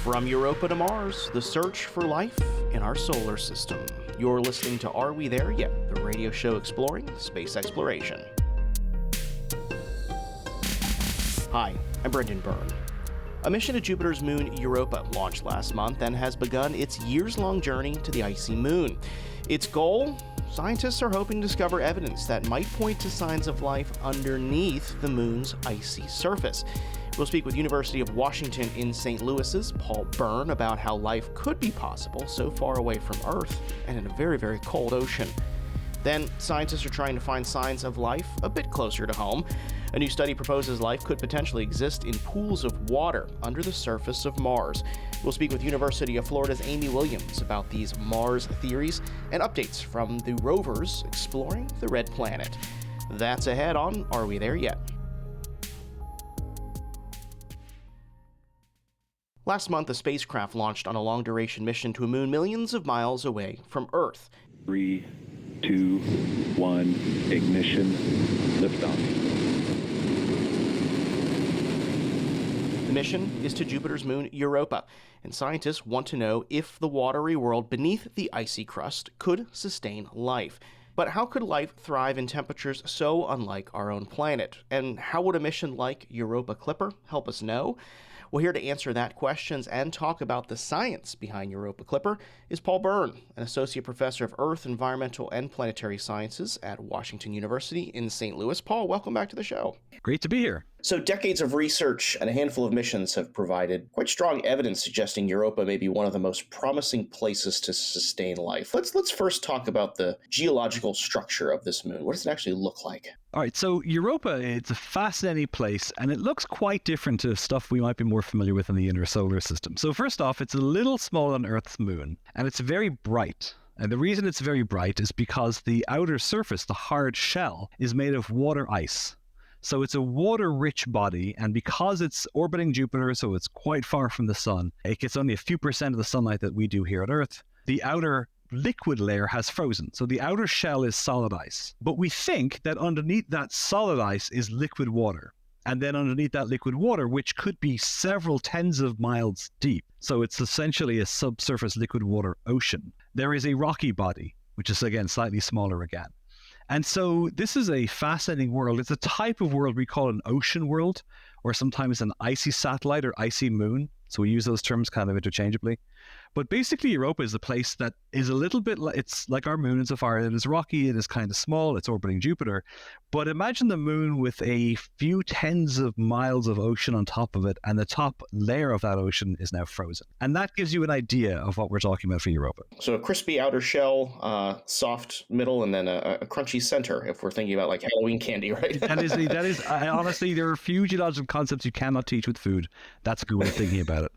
From Europa to Mars, the search for life in our solar system. You're listening to Are We There Yet? The radio show exploring space exploration. Hi, I'm Brendan Byrne. A mission to Jupiter's moon Europa launched last month and has begun its years-long journey to the icy moon. Its goal? Scientists are hoping to discover evidence that might point to signs of life underneath the moon's icy surface. We'll speak with University of Washington in St. Louis's Paul Byrne about how life could be possible so far away from Earth and in a very, very cold ocean. Then, scientists are trying to find signs of life a bit closer to home. A new study proposes life could potentially exist in pools of water under the surface of Mars. We'll speak with University of Florida's Amy Williams about these Mars theories and updates from the rovers exploring the Red Planet. That's ahead on Are We There Yet? Last month, a spacecraft launched on a long-duration mission to a moon millions of miles away from Earth. 3, 2, 1, ignition, liftoff. The mission is to Jupiter's moon Europa, and scientists want to know if the watery world beneath the icy crust could sustain life. But how could life thrive in temperatures so unlike our own planet? And how would a mission like Europa Clipper help us know? Well, here to answer that questions and talk about the science behind Europa Clipper is Paul Byrne, an associate professor of Earth, Environmental, and Planetary Sciences at Washington University in St. Louis. Paul, welcome back to the show. Great to be here. So decades of research and a handful of missions have provided quite strong evidence suggesting Europa may be one of the most promising places to sustain life. Let's first talk about the geological structure of this moon. What does it actually look like? All right, so Europa, it's a fascinating place, and it looks quite different to stuff we might be more familiar with in the inner solar system. So first off, it's a little smaller than Earth's moon, and it's very bright. And the reason it's very bright is because the outer surface, the hard shell, is made of water ice. So it's a water-rich body, and because it's orbiting Jupiter, so it's quite far from the sun, it gets only a few percent of the sunlight that we do here at Earth. The outer liquid layer has frozen, so the outer shell is solid ice. But we think that underneath that solid ice is liquid water. And then underneath that liquid water, which could be several tens of miles deep, so it's essentially a subsurface liquid water ocean, there is a rocky body, which is again slightly smaller again. And so this is a fascinating world. It's a type of world we call an ocean world, or sometimes an icy satellite or icy moon. So we use those terms kind of interchangeably. But basically, Europa is a place that is a little bit like, it's like our moon insofar as it is rocky, it is kind of small, it's orbiting Jupiter. But imagine the moon with a few tens of miles of ocean on top of it, and the top layer of that ocean is now frozen. And that gives you an idea of what we're talking about for Europa. So a crispy outer shell, soft middle, and then a crunchy center, if we're thinking about like Halloween candy, right? That is honestly, there are few geological concepts you cannot teach with food. That's a good way of thinking about it.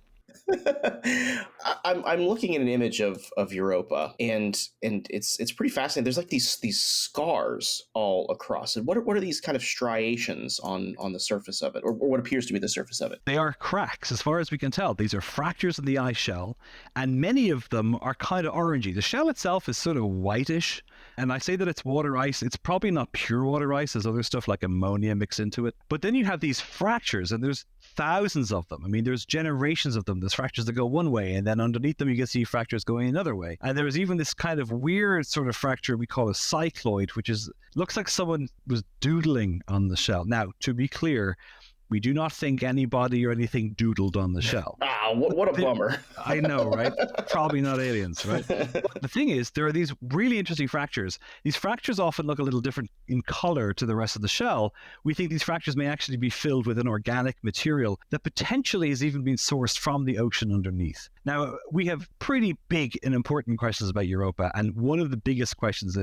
I'm looking at an image of Europa, and it's pretty fascinating. There's like these scars all across it. What are these kind of striations on the surface of it, or what appears to be the surface of it? They are cracks, as far as we can tell. These are fractures in the ice shell, and many of them are kind of orangey. The shell itself is sort of whitish, and I say that it's water ice. It's probably not pure water ice. There's other stuff like ammonia mixed into it. But then you have these fractures, and there's thousands of them. I mean, there's generations of them. There's fractures that go one way, and then underneath them you can see fractures going another way. And there's even this kind of weird sort of fracture we call a cycloid, which looks like someone was doodling on the shell. Now, to be clear, we do not think anybody or anything doodled on the shell. What a bummer. I know, right? Probably not aliens, right? But the thing is, there are these really interesting fractures. These fractures often look a little different in color to the rest of the shell. We think these fractures may actually be filled with an organic material that potentially has even been sourced from the ocean underneath. Now, we have pretty big and important questions about Europa, and one of the biggest questions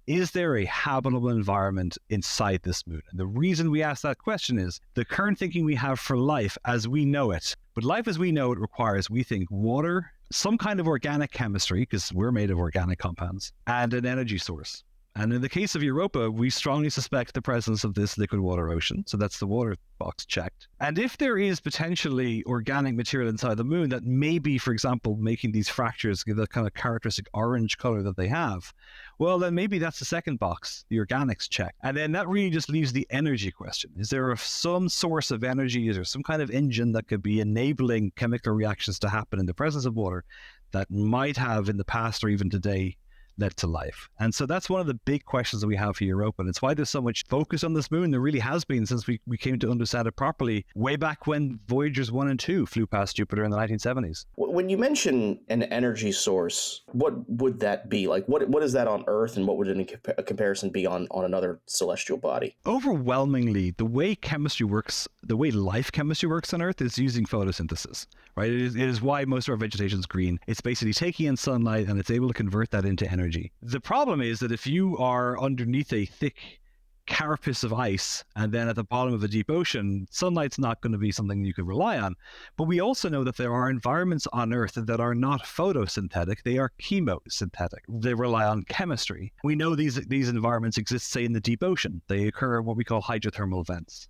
is there a habitable environment inside this moon? And the reason we ask that question is the current thinking we have for life as we know it. But life as we know it requires, we think, water, some kind of organic chemistry, because we're made of organic compounds, and an energy source. And in the case of Europa, we strongly suspect the presence of this liquid water ocean. So that's the water box checked. And if there is potentially organic material inside the moon that may be, for example, making these fractures give the kind of characteristic orange color that they have, well, then maybe that's the second box, the organics check. And then that really just leaves the energy question. Is there some source of energy? Is there some kind of engine that could be enabling chemical reactions to happen in the presence of water that might have in the past or even today led to life? And so that's one of the big questions that we have for Europa. And it's why there's so much focus on this moon. There really has been since we came to understand it properly way back when Voyagers 1 and 2 flew past Jupiter in the 1970s. When you mention an energy source, what would that be? Like, what is that on Earth, and what would a comparison be on another celestial body? Overwhelmingly, the way chemistry works, the way life chemistry works on Earth is using photosynthesis, right? It is why most of our vegetation is green. It's basically taking in sunlight and it's able to convert that into energy. The problem is that if you are underneath a thick carapace of ice and then at the bottom of a deep ocean, sunlight's not going to be something you could rely on. But we also know that there are environments on Earth that are not photosynthetic, they are chemosynthetic. They rely on chemistry. We know these environments exist, say, in the deep ocean. They occur in what we call hydrothermal vents.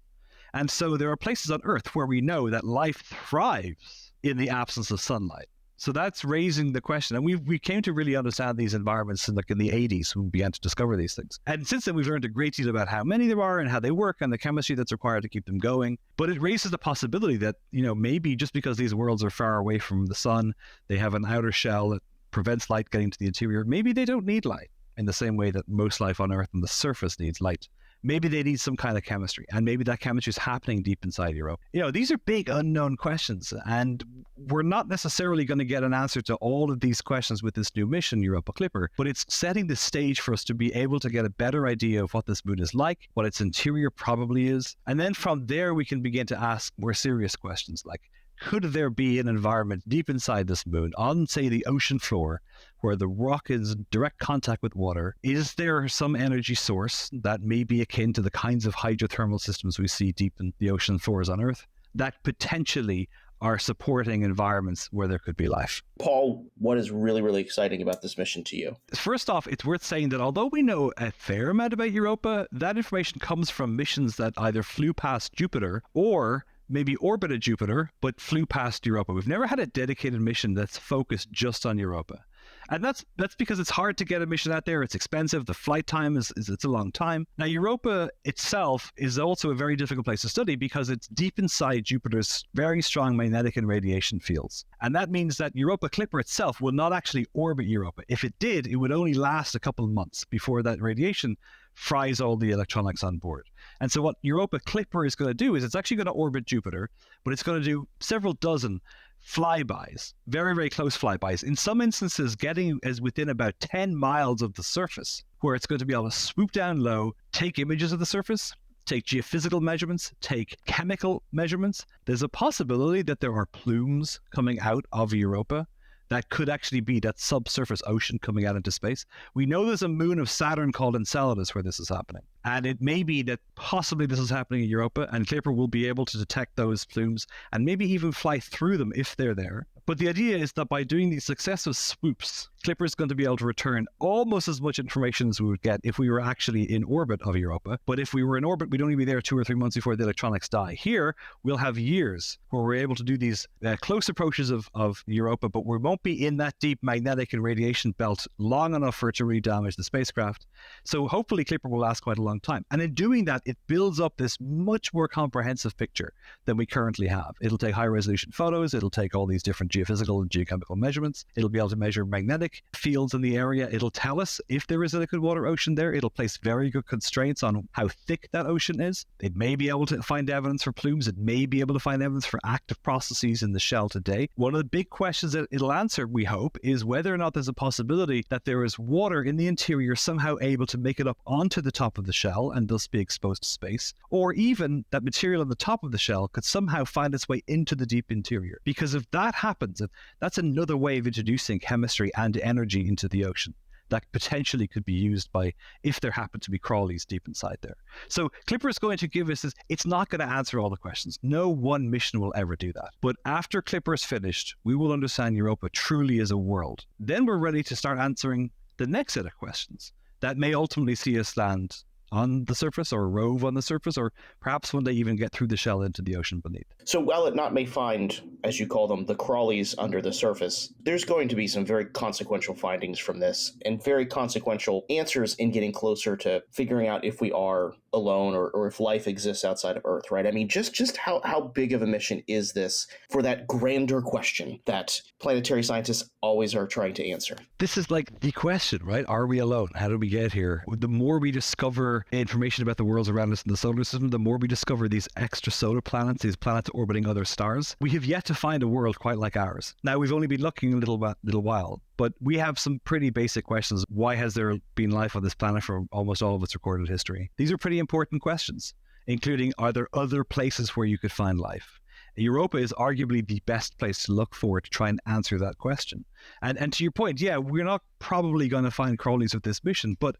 And so there are places on Earth where we know that life thrives in the absence of sunlight. So that's raising the question. And we came to really understand these environments in the 80s when we began to discover these things. And since then, we've learned a great deal about how many there are and how they work and the chemistry that's required to keep them going. But it raises the possibility that, maybe just because these worlds are far away from the sun, they have an outer shell that prevents light getting to the interior. Maybe they don't need light in the same way that most life on Earth on the surface needs light. Maybe they need some kind of chemistry, and maybe that chemistry is happening deep inside Europa. These are big unknown questions, and we're not necessarily going to get an answer to all of these questions with this new mission, Europa Clipper, but it's setting the stage for us to be able to get a better idea of what this moon is like, what its interior probably is, and then from there we can begin to ask more serious questions like, could there be an environment deep inside this moon on, say, the ocean floor where the rock is in direct contact with water? Is there some energy source that may be akin to the kinds of hydrothermal systems we see deep in the ocean floors on Earth that potentially are supporting environments where there could be life? Paul, what is really, really exciting about this mission to you? First off, it's worth saying that although we know a fair amount about Europa, that information comes from missions that either flew past Jupiter or maybe orbited Jupiter, but flew past Europa. We've never had a dedicated mission that's focused just on Europa. And that's because it's hard to get a mission out there. It's expensive. The flight time it's a long time. Now, Europa itself is also a very difficult place to study because it's deep inside Jupiter's very strong magnetic and radiation fields. And that means that Europa Clipper itself will not actually orbit Europa. If it did, it would only last a couple of months before that radiation fries all the electronics on board. And so what Europa Clipper is going to do is it's actually going to orbit Jupiter, but it's going to do several dozen flybys, very, very close flybys, in some instances getting as within about 10 miles of the surface, where it's going to be able to swoop down low, take images of the surface, take geophysical measurements, take chemical measurements. There's a possibility that there are plumes coming out of Europa that could actually be that subsurface ocean coming out into space. We know there's a moon of Saturn called Enceladus where this is happening. And it may be that possibly this is happening in Europa, and Clipper will be able to detect those plumes and maybe even fly through them if they're there. But the idea is that by doing these successive swoops, Clipper is going to be able to return almost as much information as we would get if we were actually in orbit of Europa. But if we were in orbit, we'd only be there 2 or 3 months before the electronics die. Here, we'll have years where we're able to do these close approaches of Europa, but we won't be in that deep magnetic and radiation belt long enough for it to really damage the spacecraft. So hopefully Clipper will last quite a long time. And in doing that, it builds up this much more comprehensive picture than we currently have. It'll take high resolution photos. It'll take all these different geophysical and geochemical measurements. It'll be able to measure magnetic fields in the area. It'll tell us if there is a liquid water ocean there. It'll place very good constraints on how thick that ocean is. It may be able to find evidence for plumes. It may be able to find evidence for active processes in the shell today. One of the big questions that it'll answer, we hope, is whether or not there's a possibility that there is water in the interior somehow able to make it up onto the top of the shell and thus be exposed to space, or even that material on the top of the shell could somehow find its way into the deep interior. Because if that happens, that's another way of introducing chemistry and energy into the ocean that potentially could be used by, if there happen to be crawlies deep inside there. So Clipper is going to give us this. It's not going to answer all the questions. No one mission will ever do that. But after Clipper is finished, we will understand Europa truly as a world. Then we're ready to start answering the next set of questions. that may ultimately see us land on the surface or rove on the surface, or perhaps one day even get through the shell into the ocean beneath. So while it not may find, as you call them, the crawlies under the surface, there's going to be some very consequential findings from this and very consequential answers in getting closer to figuring out if we are alone or if life exists outside of Earth, right? I mean, just how big of a mission is this for that grander question that planetary scientists always are trying to answer? This is like the question, right? Are we alone? How did we get here? The more we discover information about the worlds around us in the solar system, the more we discover these extrasolar planets, these planets orbiting other stars. We have yet to find a world quite like ours. Now, we've only been looking a little while, but we have some pretty basic questions. Why has there been life on this planet for almost all of its recorded history? These are pretty important questions, including, are there other places where you could find life? Europa is arguably the best place to look for to try and answer that question. And to your point, yeah, we're not probably going to find crawlies with this mission, but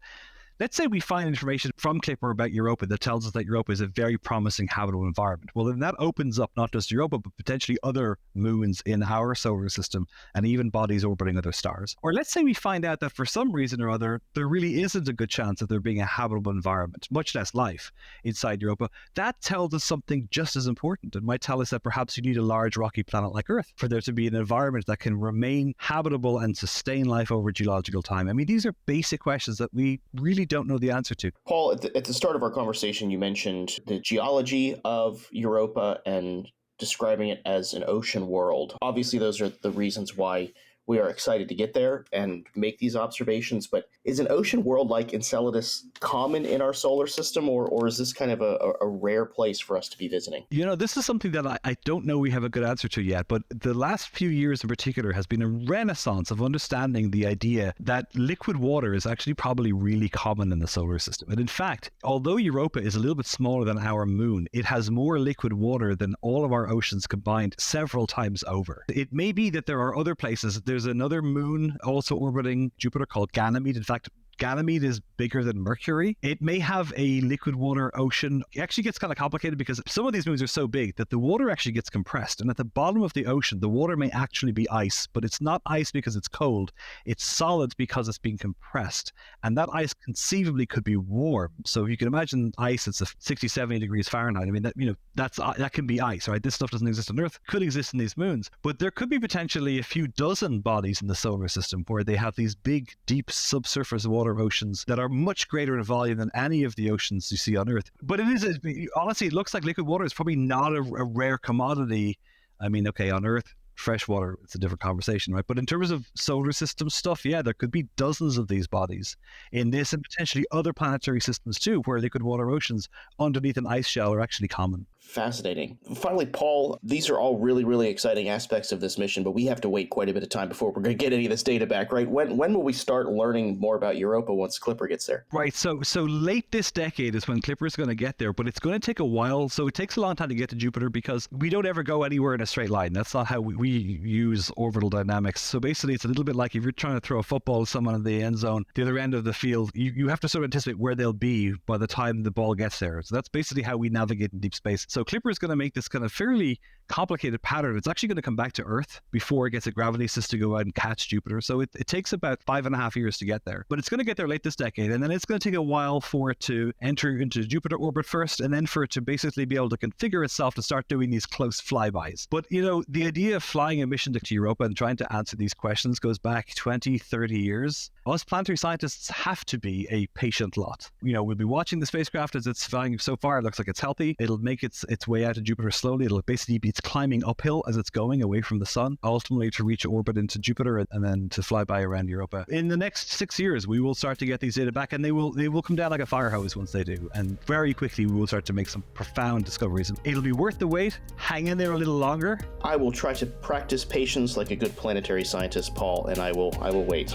let's say we find information from Clipper about Europa that tells us that Europa is a very promising habitable environment. Well, then that opens up not just Europa, but potentially other moons in our solar system and even bodies orbiting other stars. Or let's say we find out that for some reason or other, there really isn't a good chance of there being a habitable environment, much less life, inside Europa. That tells us something just as important. It might tell us that perhaps you need a large rocky planet like Earth for there to be an environment that can remain habitable and sustain life over geological time. I mean, these are basic questions that we really don't know the answer to. Paul, at the start of our conversation, you mentioned the geology of Europa and describing it as an ocean world. Obviously, those are the reasons why we are excited to get there and make these observations, but is an ocean world like Enceladus common in our solar system, or is this kind of a rare place for us to be visiting? You know, this is something that I don't know we have a good answer to yet, but the last few years in particular has been a renaissance of understanding the idea that liquid water is actually probably really common in the solar system. And in fact, although Europa is a little bit smaller than our moon, it has more liquid water than all of our oceans combined several times over. It may be that there are other places. There's another moon also orbiting Jupiter called Ganymede. In fact, Ganymede is bigger than Mercury. It may have a liquid water ocean. It actually gets kind of complicated because some of these moons are so big that the water actually gets compressed. And at the bottom of the ocean, the water may actually be ice, but it's not ice because it's cold. It's solid because it's being compressed. And that ice conceivably could be warm. So if you can imagine ice, it's 60, 70 degrees Fahrenheit. I mean, that can be ice, right? This stuff doesn't exist on Earth. Could exist in these moons. But there could be potentially a few dozen bodies in the solar system where they have these big, deep subsurface water oceans that are much greater in volume than any of the oceans you see on Earth. But honestly, it looks like liquid water is probably not a rare commodity. I mean, okay, on Earth, fresh water, it's a different conversation, right? But in terms of solar system stuff, yeah, there could be dozens of these bodies in this and potentially other planetary systems too, where liquid water oceans underneath an ice shell are actually common. Fascinating. Finally, Paul, these are all really, really exciting aspects of this mission, but we have to wait quite a bit of time before we're going to get any of this data back, right? When will we start learning more about Europa once Clipper gets there? Right. So late this decade is when Clipper is going to get there, but it's going to take a while. So it takes a long time to get to Jupiter because we don't ever go anywhere in a straight line. That's not how we use orbital dynamics. So basically, it's a little bit like if you're trying to throw a football to someone in the end zone, the other end of the field, you have to sort of anticipate where they'll be by the time the ball gets there. So that's basically how we navigate in deep space. So Clipper is going to make this kind of fairly complicated pattern. It's actually going to come back to Earth before it gets a gravity assist to go out and catch Jupiter. So it takes about 5.5 years to get there. But it's going to get there late this decade, and then it's going to take a while for it to enter into Jupiter orbit first, and then for it to basically be able to configure itself to start doing these close flybys. But, you know, the idea of flying a mission to Europa and trying to answer these questions goes back 20, 30 years. Us planetary scientists have to be a patient lot. You know, we'll be watching the spacecraft as it's flying. So far, it looks like it's healthy. It'll make its way out of Jupiter slowly. It'll basically be climbing uphill as it's going away from the sun, ultimately to reach orbit into Jupiter and then to fly by around Europa. In the next 6 years, we will start to get these data back, and they will come down like a fire hose once they do. And very quickly, we will start to make some profound discoveries. It'll be worth the wait. Hang in there a little longer. I will try to practice patience like a good planetary scientist, Paul, and I will wait.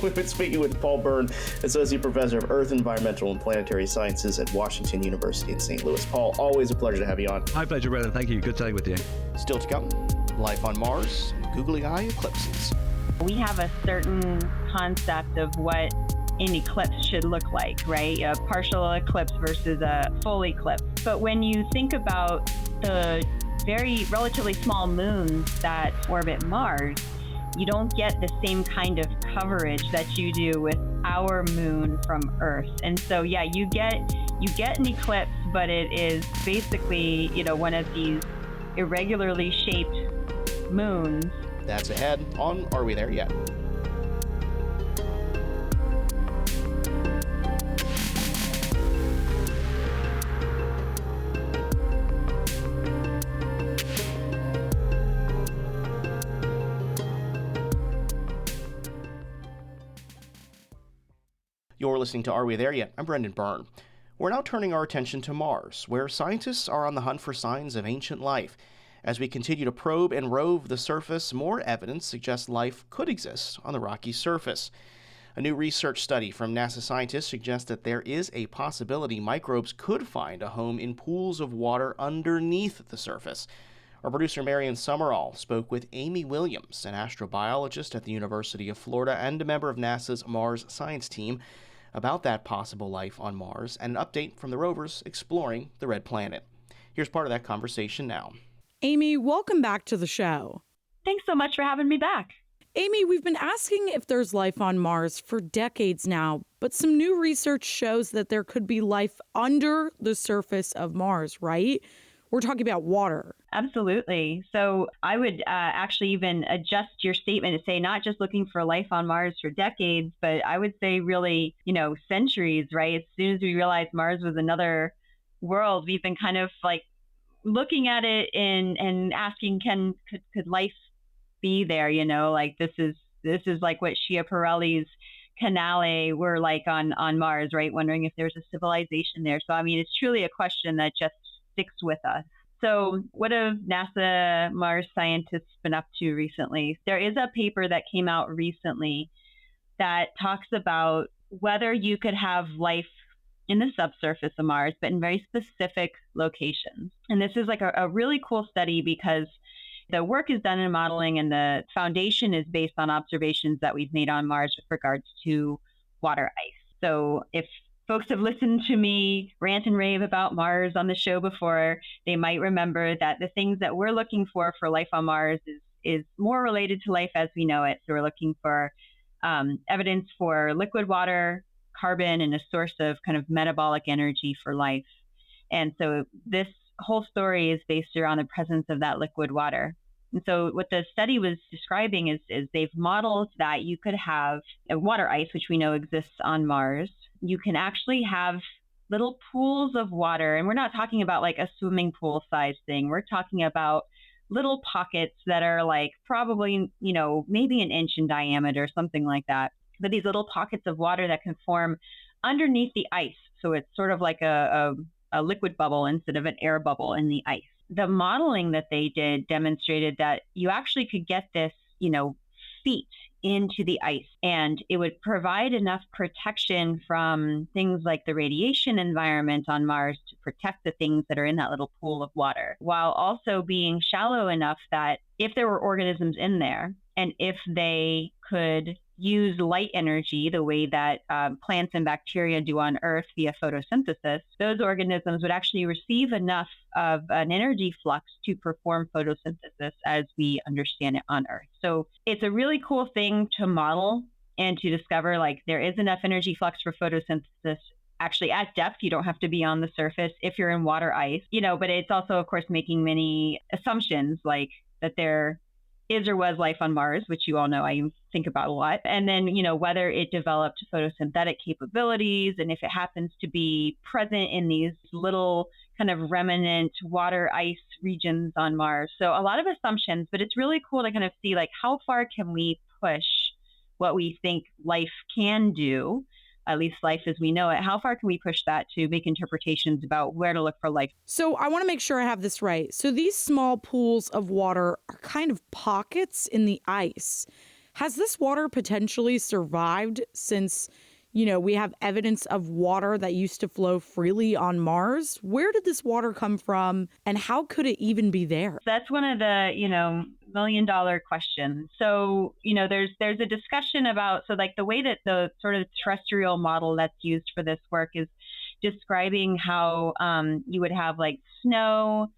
We've been speaking with Paul Byrne, Associate Professor of Earth, Environmental, and Planetary Sciences at Washington University in St. Louis. Paul, always a pleasure to have you on. My pleasure, Brendan. Thank you. Good chatting with you. Still to come, life on Mars, googly eye eclipses. We have a certain concept of what an eclipse should look like, right? A partial eclipse versus a full eclipse. But when you think about the very relatively small moons that orbit Mars, you don't get the same kind of coverage that you do with our moon from Earth. And so, yeah, you get an eclipse, but it is basically, one of these irregularly shaped moons. That's ahead on Are We There Yet? You're listening to Are We There Yet? I'm Brendan Byrne. We're now turning our attention to Mars, where scientists are on the hunt for signs of ancient life. As we continue to probe and rove the surface, more evidence suggests life could exist on the rocky surface. A new research study from NASA scientists suggests that there is a possibility microbes could find a home in pools of water underneath the surface. Our producer Marion Summerall spoke with Amy Williams, an astrobiologist at the University of Florida and a member of NASA's Mars science team, about that possible life on Mars and an update from the rovers exploring the Red Planet. Here's part of that conversation now. Amy, welcome back to the show. Thanks so much for having me back. Amy, we've been asking if there's life on Mars for decades now, but some new research shows that there could be life under the surface of Mars, right? We're talking about water. Absolutely. So I would actually even adjust your statement to say not just looking for life on Mars for decades, but I would say really, centuries, right? As soon as we realized Mars was another world, we've been kind of like looking at it and asking, could life be there? Like this is like what Schiaparelli's Canale were like on Mars, right? Wondering if there's a civilization there. So, I mean, it's truly a question that just sticks with us. So what have NASA Mars scientists been up to recently? There is a paper that came out recently that talks about whether you could have life in the subsurface of Mars, but in very specific locations. And this is like a really cool study because the work is done in modeling and the foundation is based on observations that we've made on Mars with regards to water ice. So if folks have listened to me rant and rave about Mars on the show before, they might remember that the things that we're looking for life on Mars is more related to life as we know it. So we're looking for evidence for liquid water, carbon, and a source of kind of metabolic energy for life. And so this whole story is based around the presence of that liquid water. And so what the study was describing is they've modeled that you could have a water ice, which we know exists on Mars. You can actually have little pools of water, and we're not talking about like a swimming pool size thing. We're talking about little pockets that are like probably, maybe an inch in diameter, something like that. But these little pockets of water that can form underneath the ice. So it's sort of like a liquid bubble instead of an air bubble in the ice. The modeling that they did demonstrated that you actually could get this, feet into the ice, and it would provide enough protection from things like the radiation environment on Mars to protect the things that are in that little pool of water, while also being shallow enough that if there were organisms in there and if they could use light energy the way that plants and bacteria do on Earth via photosynthesis, those organisms would actually receive enough of an energy flux to perform photosynthesis as we understand it on Earth. So it's a really cool thing to model and to discover like there is enough energy flux for photosynthesis actually at depth. You don't have to be on the surface if you're in water ice, but it's also, of course, making many assumptions like that there is or was life on Mars, which you all know I think about a lot. And then, whether it developed photosynthetic capabilities and if it happens to be present in these little kind of remnant water ice regions on Mars. So a lot of assumptions, but it's really cool to kind of see like how far can we push what we think life can do, at least life as we know it. How far can we push that to make interpretations about where to look for life? So I want to make sure I have this right. So these small pools of water are kind of pockets in the ice. Has this water potentially survived since, we have evidence of water that used to flow freely on Mars? Where did this water come from and how could it even be there? That's one of the, million-dollar questions. So, there's a discussion about, so like the way that the sort of terrestrial model that's used for this work is describing how you would have like snow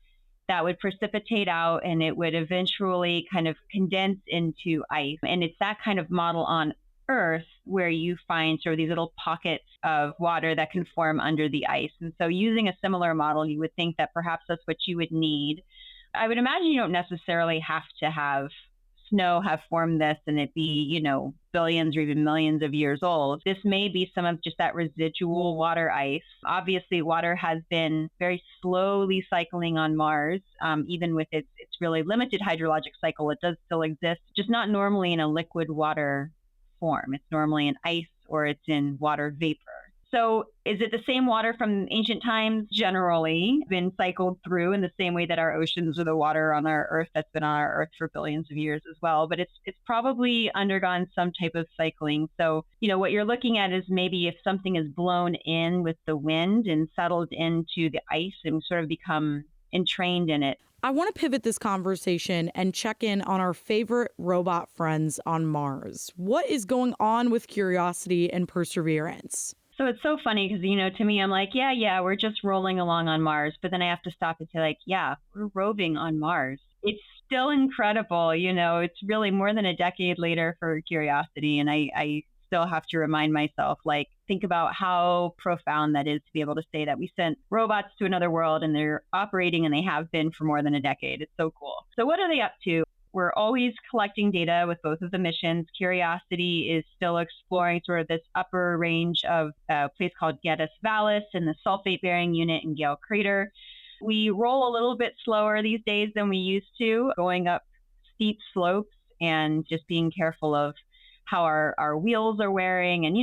that would precipitate out and it would eventually kind of condense into ice. And it's that kind of model on Earth where you find sort of these little pockets of water that can form under the ice. And so using a similar model, you would think that perhaps that's what you would need. I would imagine you don't necessarily have to have snow have formed this and it be, billions or even millions of years old. This may be some of just that residual water ice. Obviously, water has been very slowly cycling on Mars. Even with its really limited hydrologic cycle, it does still exist, just not normally in a liquid water form. It's normally in ice or it's in water vapor. So is it the same water from ancient times? Generally been cycled through in the same way that our oceans or the water on our Earth that's been on our Earth for billions of years as well. But it's probably undergone some type of cycling. So, what you're looking at is maybe if something is blown in with the wind and settled into the ice and sort of become entrained in it. I want to pivot this conversation and check in on our favorite robot friends on Mars. What is going on with Curiosity and Perseverance? So it's so funny because, to me, I'm like, yeah, we're just rolling along on Mars. But then I have to stop and say, like, yeah, we're roving on Mars. It's still incredible. It's really more than a decade later for Curiosity. And I still have to remind myself, like, think about how profound that is to be able to say that we sent robots to another world and they're operating and they have been for more than a decade. It's so cool. So what are they up to? We're always collecting data with both of the missions. Curiosity is still exploring sort of this upper range of a place called Geddes Vallis and the sulfate-bearing unit in Gale Crater. We roll a little bit slower these days than we used to, going up steep slopes and just being careful of how our wheels are wearing. And,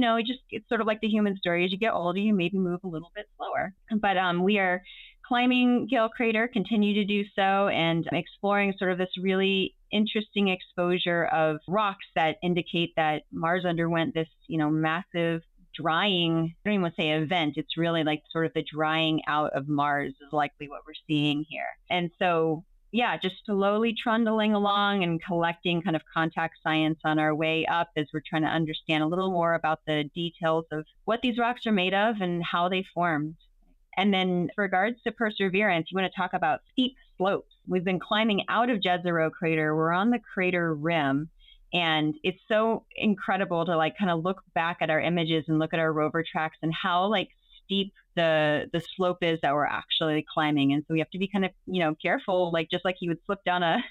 it's sort of like the human story. As you get older, you maybe move a little bit slower. But we are climbing Gale Crater, continue to do so, and exploring sort of this really interesting exposure of rocks that indicate that Mars underwent this, massive drying, I don't even want to say event. It's really like sort of the drying out of Mars is likely what we're seeing here. And so, yeah, just slowly trundling along and collecting kind of contact science on our way up as we're trying to understand a little more about the details of what these rocks are made of and how they formed. And then with regards to Perseverance, you want to talk about steep slopes. We've been climbing out of Jezero crater. We're on the crater rim. And it's so incredible to kind of look back at our images and look at our rover tracks and how steep the slope is that we're actually climbing. And so we have to be kind of, careful, just like you would slip down a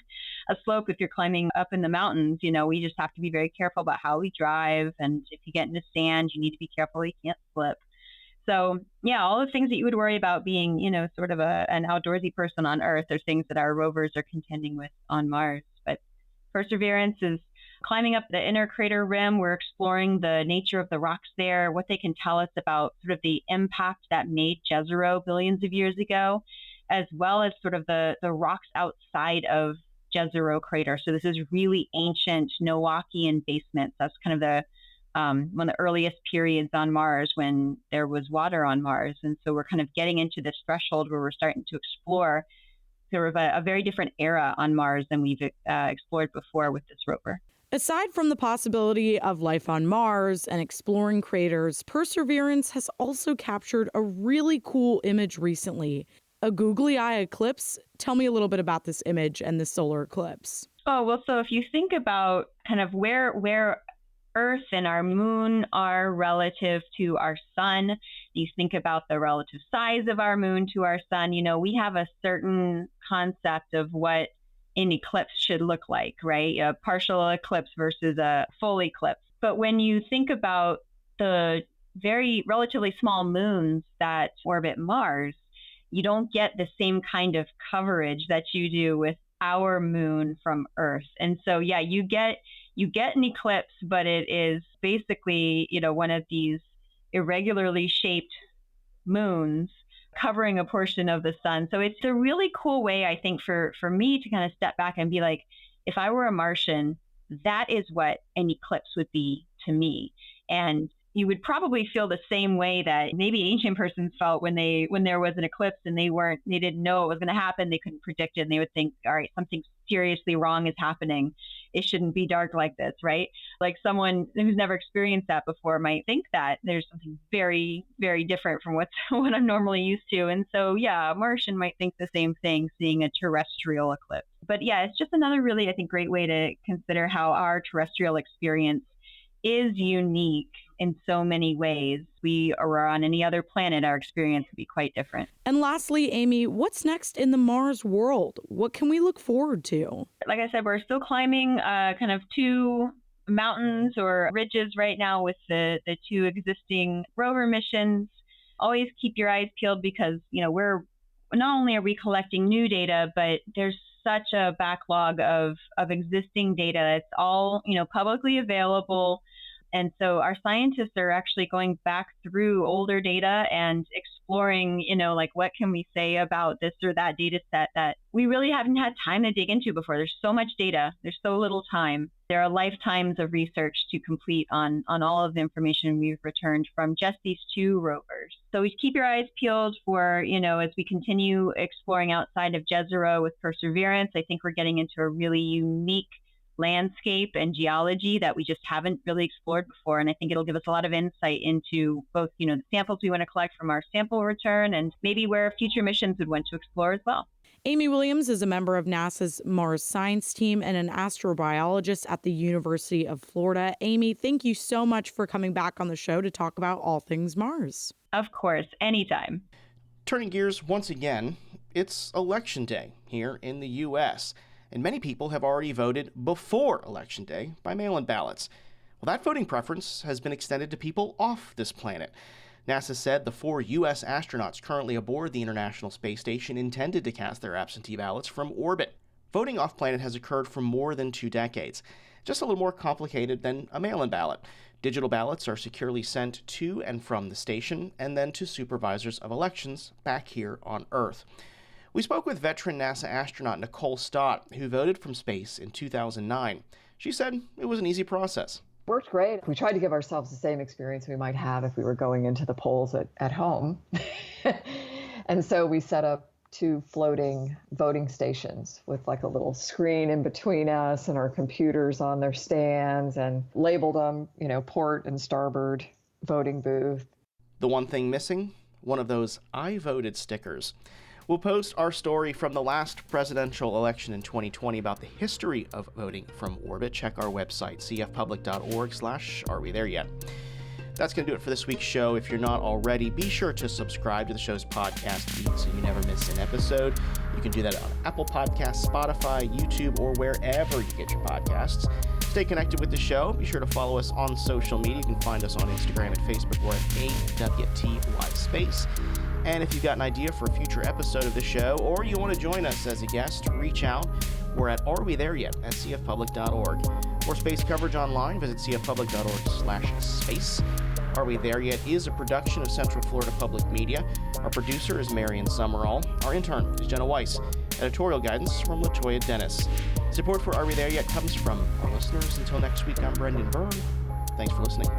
slope if you're climbing up in the mountains. We just have to be very careful about how we drive. And if you get into sand, you need to be careful you can't slip. So, yeah, all the things that you would worry about being, sort of an outdoorsy person on Earth are things that our rovers are contending with on Mars. But Perseverance is climbing up the inner crater rim. We're exploring the nature of the rocks there, what they can tell us about sort of the impact that made Jezero billions of years ago, as well as sort of the rocks outside of Jezero crater. So this is really ancient Noachian basements. That's kind of the one of the earliest periods on Mars when there was water on Mars. And so we're kind of getting into this threshold where we're starting to explore sort of a very different era on Mars than we've explored before with this rover. Aside from the possibility of life on Mars and exploring craters, Perseverance has also captured a really cool image recently, a googly eye eclipse. Tell me a little bit about this image and the solar eclipse. Oh, well, so if you think about kind of where Earth and our moon are relative to our sun, you think about the relative size of our moon to our sun, we have a certain concept of what an eclipse should look like, right? A partial eclipse versus a full eclipse. But when you think about the very relatively small moons that orbit Mars, you don't get the same kind of coverage that you do with our moon from Earth. And so, yeah, you get an eclipse, but it is basically, one of these irregularly shaped moons covering a portion of the sun. So it's a really cool way, I think, for me to kind of step back and be like, if I were a Martian, that is what an eclipse would be to me. And you would probably feel the same way that maybe ancient persons felt when there was an eclipse and they didn't know it was going to happen. They couldn't predict it, and they would think, all right, something seriously wrong is happening. It shouldn't be dark like this, right? Like someone who's never experienced that before might think that there's something very, very different from what I'm normally used to. And so, yeah, a Martian might think the same thing, seeing a terrestrial eclipse. But yeah, it's just another really, I think, great way to consider how our terrestrial experience is unique in so many ways. We are on any other planet, our experience would be quite different. And lastly, Amy, what's next in the Mars world? What can we look forward to? Like I said, we're still climbing kind of 2 mountains or ridges right now with the 2 existing rover missions. Always keep your eyes peeled because, we're not only are we collecting new data, but there's such a backlog of existing data. It's all, publicly available. And so our scientists are actually going back through older data and exploring, what can we say about this or that data set that we really haven't had time to dig into before. There's so much data. There's so little time. There are lifetimes of research to complete on all of the information we've returned from just these 2 rovers. So we keep your eyes peeled for, as we continue exploring outside of Jezero with Perseverance. I think we're getting into a really unique landscape and geology that we just haven't really explored before. And I think it'll give us a lot of insight into both, the samples we want to collect from our sample return and maybe where future missions would want to explore as well. Amy Williams is a member of NASA's Mars science team and an astrobiologist at the University of Florida. Amy, thank you so much for coming back on the show to talk about all things Mars. Of course, anytime. Turning gears once again, it's Election Day here in the U.S., and many people have already voted before Election Day by mail-in ballots. Well, that voting preference has been extended to people off this planet. NASA said the 4 U.S. astronauts currently aboard the International Space Station intended to cast their absentee ballots from orbit. Voting off-planet has occurred for more than 2 decades, just a little more complicated than a mail-in ballot. Digital ballots are securely sent to and from the station and then to supervisors of elections back here on Earth. We spoke with veteran NASA astronaut Nicole Stott, who voted from space in 2009. She said it was an easy process. Worked great. We tried to give ourselves the same experience we might have if we were going into the polls at home. And so we set up 2 floating voting stations with like a little screen in between us and our computers on their stands and labeled them, port and starboard voting booth. The one thing missing? One of those I voted stickers. We'll post our story from the last presidential election in 2020 about the history of voting from orbit. Check our website, cfpublic.org/Are We There Yet? That's going to do it for this week's show. If you're not already, be sure to subscribe to the show's podcast feed so you never miss an episode. You can do that on Apple Podcasts, Spotify, YouTube, or wherever you get your podcasts. Stay connected with the show. Be sure to follow us on social media. You can find us on Instagram and Facebook. We're at AWTY_Space. And if you've got an idea for a future episode of the show, or you want to join us as a guest, reach out. We're at Are We There Yet? at cfpublic.org. For space coverage online, visit cfpublic.org/space. Are We There Yet? Is a production of Central Florida Public Media. Our producer is Marion Summerall. Our intern is Jenna Weiss. Editorial guidance from LaToya Dennis. Support for Are We There Yet? Comes from our listeners. Until next week, I'm Brendan Byrne. Thanks for listening.